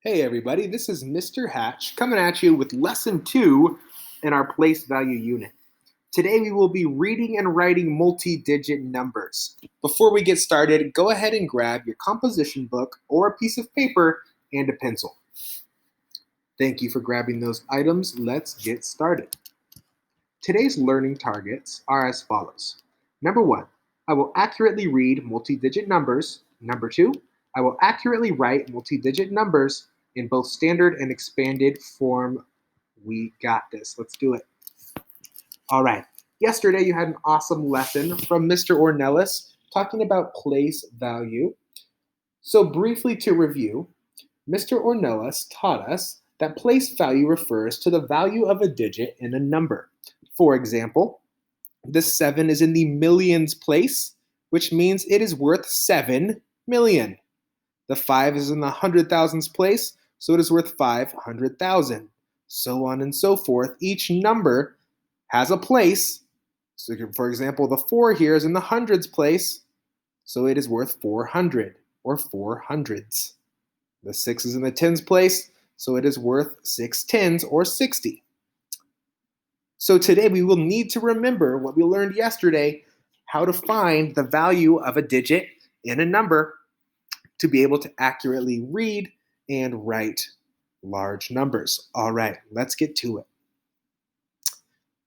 Hey everybody, this is Mr. Hatch coming at you with lesson 2 in our place value unit. Today we will be reading and writing multi-digit numbers. Before we get started, go ahead and grab your composition book or a piece of paper and a pencil. Thank you for grabbing those items. Let's get started. Today's learning targets are as follows. Number 1, I will accurately read multi-digit numbers. Number 2, I will accurately write multi-digit numbers in both standard and expanded form. We got this. Let's do it. All right. Yesterday you had an awesome lesson from Mr. Ornelas talking about place value. So briefly to review, Mr. Ornelas taught us that place value refers to the value of a digit in a number. For example, the 7 is in the millions place, which means it is worth 7 million. The 5 is in the hundred thousands place, so it is worth 500,000. So on and so forth. Each number has a place. So, for example, the 4 here is in the hundreds place, so it is worth 400 or 400s. The 6 is in the tens place, so it is worth 6 tens or 60. So today we will need to remember what we learned yesterday, how to find the value of a digit in a number to be able to accurately read and write large numbers. All right, let's get to it.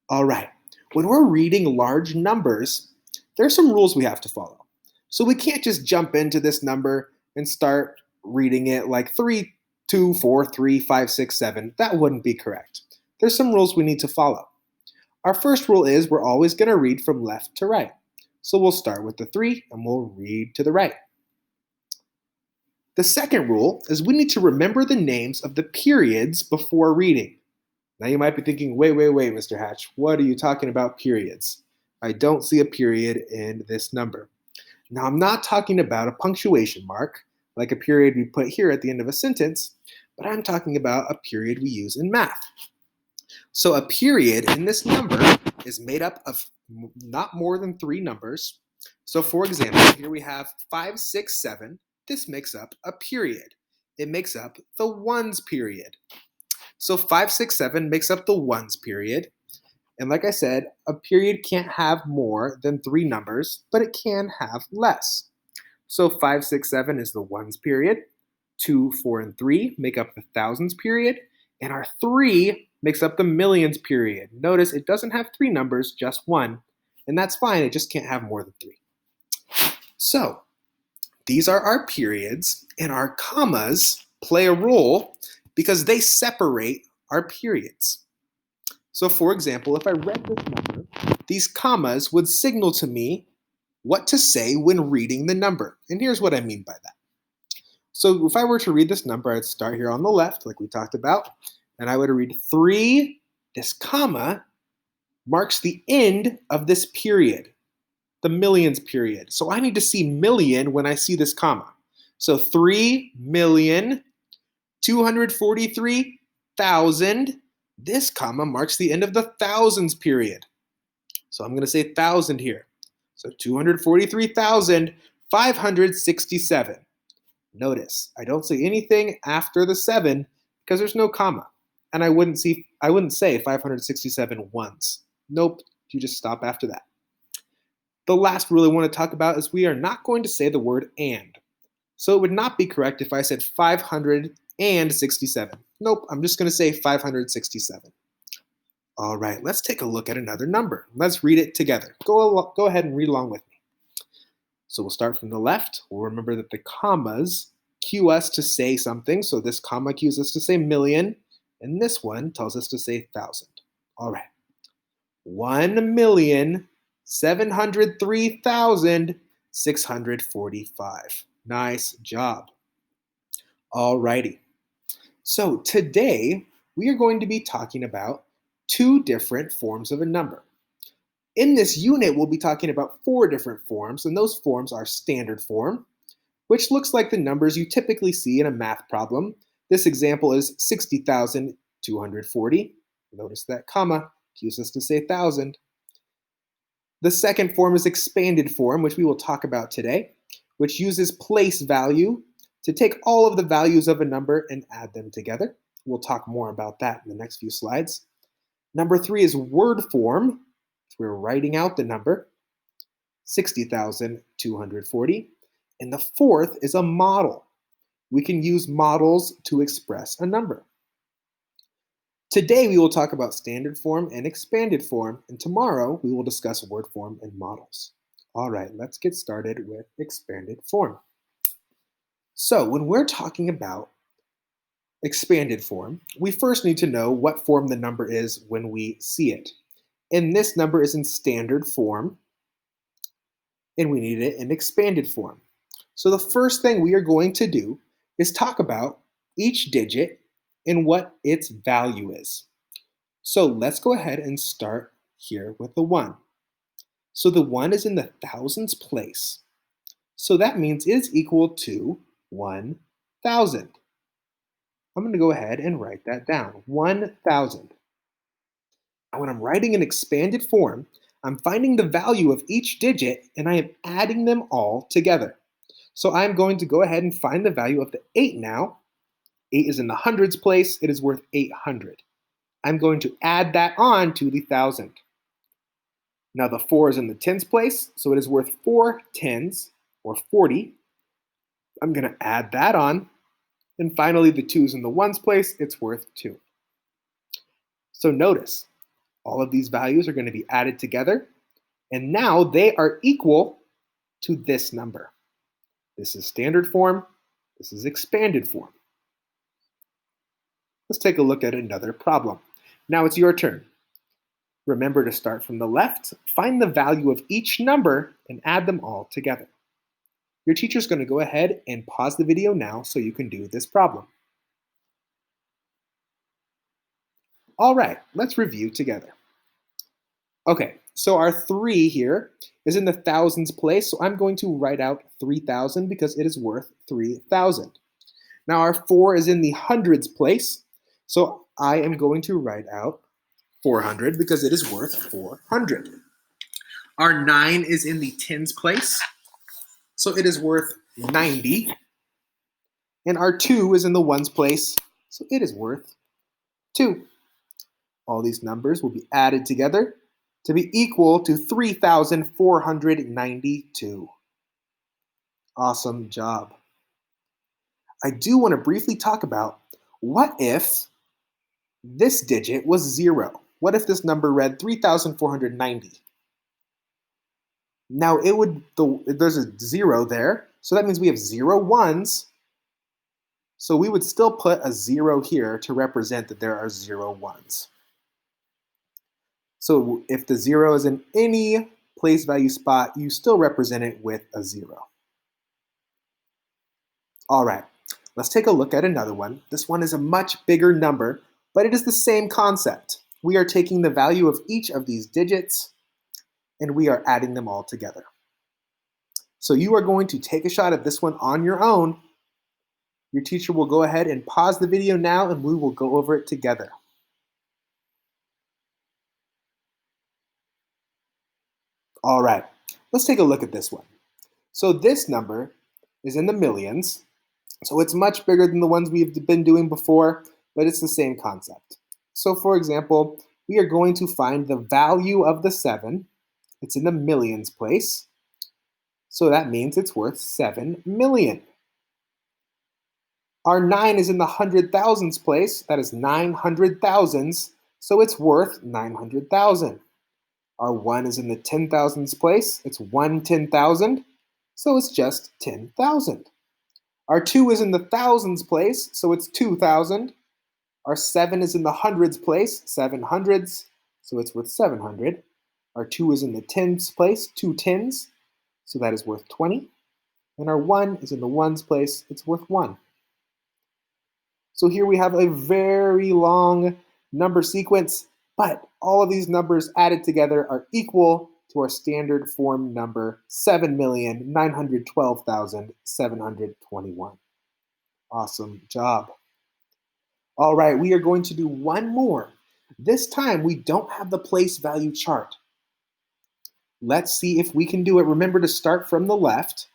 All right, when we're reading large numbers, there's some rules we have to follow. So we can't just jump into this number and start reading it like 3, 2, 4, 3, 5, 6, 7. That wouldn't be correct. There's some rules we need to follow. Our first rule is we're always going to read from left to right. So we'll start with the 3 and we'll read to the right. The second rule is we need to remember the names of the periods before reading. Now you might be thinking, wait, Mr. Hatch, what are you talking about periods? I don't see a period in this number. Now I'm not talking about a punctuation mark, like a period we put here at the end of a sentence, but I'm talking about a period we use in math. So a period in this number is made up of not more than 3 numbers. So for example, here we have 5, 6, 7. This makes up a period. It makes up the ones period. So 5, 6, 7 makes up the ones period. And like I said, a period can't have more than 3 numbers, but it can have less. So 5, 6, 7 is the ones period. 2, 4, and 3 make up the thousands period. And our 3 makes up the millions period. Notice it doesn't have 3 numbers, just 1. And that's fine, it just can't have more than 3. So these are our periods, and our commas play a role because they separate our periods. So for example, if I read this number, these commas would signal to me what to say when reading the number. And here's what I mean by that. So if I were to read this number, I'd start here on the left, like we talked about, and I would read 3. This comma marks the end of this period, the millions period. So I need to see million when I see this comma. So 3,243,000. This comma marks the end of the thousands period. So I'm going to say 1,000 here. So 243,567. Notice, I don't say anything after the 7 because there's no comma. And I wouldn't say 567 once. Nope, you just stop after that. The last rule I want to talk about is we are not going to say the word and. So it would not be correct if I said 567. Nope, I'm just going to say 567. All right, let's take a look at another number. Let's read it together. Go ahead and read along with me. So we'll start from the left. We'll remember that the commas cue us to say something. So this comma cues us to say million, and this one tells us to say 1,000. All right. 1,703,645. Nice job. All righty. So today we are going to be talking about 2 different forms of a number. In this unit, we'll be talking about 4 different forms, and those forms are standard form, which looks like the numbers you typically see in a math problem. This example is 60,240. Notice that comma cues us to say 1,000. The second form is expanded form, which we will talk about today, which uses place value to take all of the values of a number and add them together. We'll talk more about that in the next few slides. Number 3 is word form. So we're writing out the number, 60,240. And the fourth is a model. We can use models to express a number. Today we will talk about standard form and expanded form, and tomorrow we will discuss word form and models. All right, let's get started with expanded form. So when we're talking about expanded form, we first need to know what form the number is when we see it. And this number is in standard form, and we need it in expanded form. So the first thing we are going to do is talk about each digit and what its value is. So let's go ahead and start here with the 1. So the 1 is in the thousands place. So that means it is equal to 1,000. I'm going to go ahead and write that down, 1,000. Now when I'm writing in expanded form, I'm finding the value of each digit and I am adding them all together. So I'm going to go ahead and find the value of the 8 now. 8 is in the hundreds place, it is worth 800. I'm going to add that on to the 1,000. Now the 4 is in the tens place, so it is worth 4 tens, or 40. I'm going to add that on. And finally, the 2 is in the ones place, it's worth 2. So notice, all of these values are going to be added together, and now they are equal to this number. This is standard form, this is expanded form. Let's take a look at another problem. Now it's your turn. Remember to start from the left, find the value of each number, and add them all together. Your teacher's going to go ahead and pause the video now so you can do this problem. All right, let's review together. Okay, so our 3 here is in the thousands place, so I'm going to write out 3,000 because it is worth 3,000. Now our 4 is in the hundreds place, so I am going to write out 400 because it is worth 400. Our 9 is in the tens place, so it is worth 90. And our 2 is in the ones place, so it is worth 2. All these numbers will be added together to be equal to 3,492. Awesome job. I do want to briefly talk about what if this digit was 0? What if this number read 3,490? Now there's a 0 there, so that means we have 0 ones. So we would still put a 0 here to represent that there are 0 ones. So if the 0 is in any place value spot, you still represent it with a 0. All right, let's take a look at another one. This one is a much bigger number, but it is the same concept. We are taking the value of each of these digits and we are adding them all together. So you are going to take a shot at this one on your own. Your teacher will go ahead and pause the video now and we will go over it together. All right, let's take a look at this one. So this number is in the millions. So it's much bigger than the ones we've been doing before, but it's the same concept. So for example, we are going to find the value of the 7. It's in the millions place. So that means it's worth 7 million. Our 9 is in the hundred thousands place. That is 900 thousands. So it's worth 900,000. Our 1 is in the 10,000s place. It's 1/10,000. So it's just 10,000. Our 2 is in the thousands place, so it's 2,000. Our 7 is in the hundreds place, 700s, so it's worth 700. Our 2 is in the tens place, 2 tens, so that is worth 20. And our 1 is in the ones place, it's worth 1. So here we have a very long number sequence, but all of these numbers added together are equal to our standard form number, 7,912,721. Awesome job. All right, we are going to do one more. This time we don't have the place value chart. Let's see if we can do it. Remember to start from the left.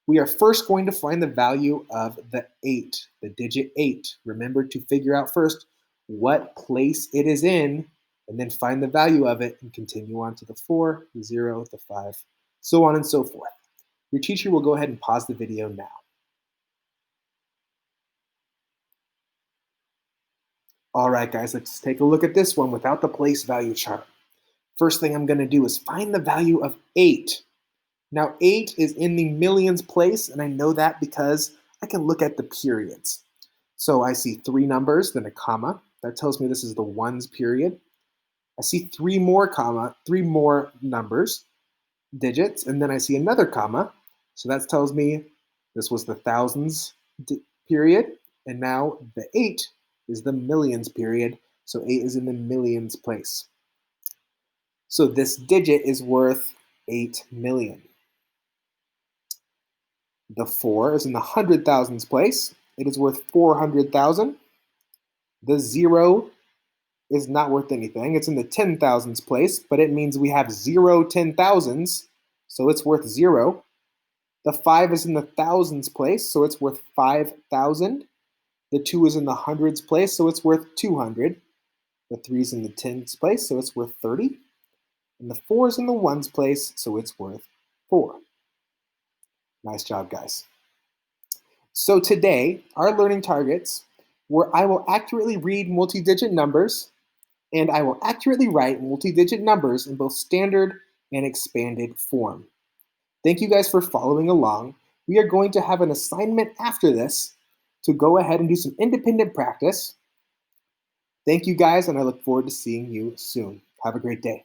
We are first going to find the value of the 8, the digit 8. Remember to figure out first what place it is in, and then find the value of it and continue on to the 4, the 0, the 5, so on and so forth. Your teacher will go ahead and pause the video now. All right, guys, let's take a look at this one without the place value chart. First thing I'm going to do is find the value of 8. Now, 8 is in the millions place, and I know that because I can look at the periods. So I see 3 numbers, then a comma. That tells me this is the ones period. I see 3 more numbers, digits, and then I see another comma. So that tells me this was the thousands period, and now the 8 is the millions period. So 8 is in the millions place. So this digit is worth 8 million. The 4 is in the hundred thousands place. It is worth 400,000. The 0 is not worth anything. It's in the 10,000s place, but it means we have 0 10,000s, so it's worth 0. The 5 is in the thousands place, so it's worth 5,000. The 2 is in the hundreds place, so it's worth 200. The 3 is in the tens place, so it's worth 30. And the 4 is in the ones place, so it's worth 4. Nice job, guys. So today, our learning targets were I will accurately read multi-digit numbers, and I will accurately write multi-digit numbers in both standard and expanded form. Thank you guys for following along. We are going to have an assignment after this to go ahead and do some independent practice. Thank you guys, and I look forward to seeing you soon. Have a great day.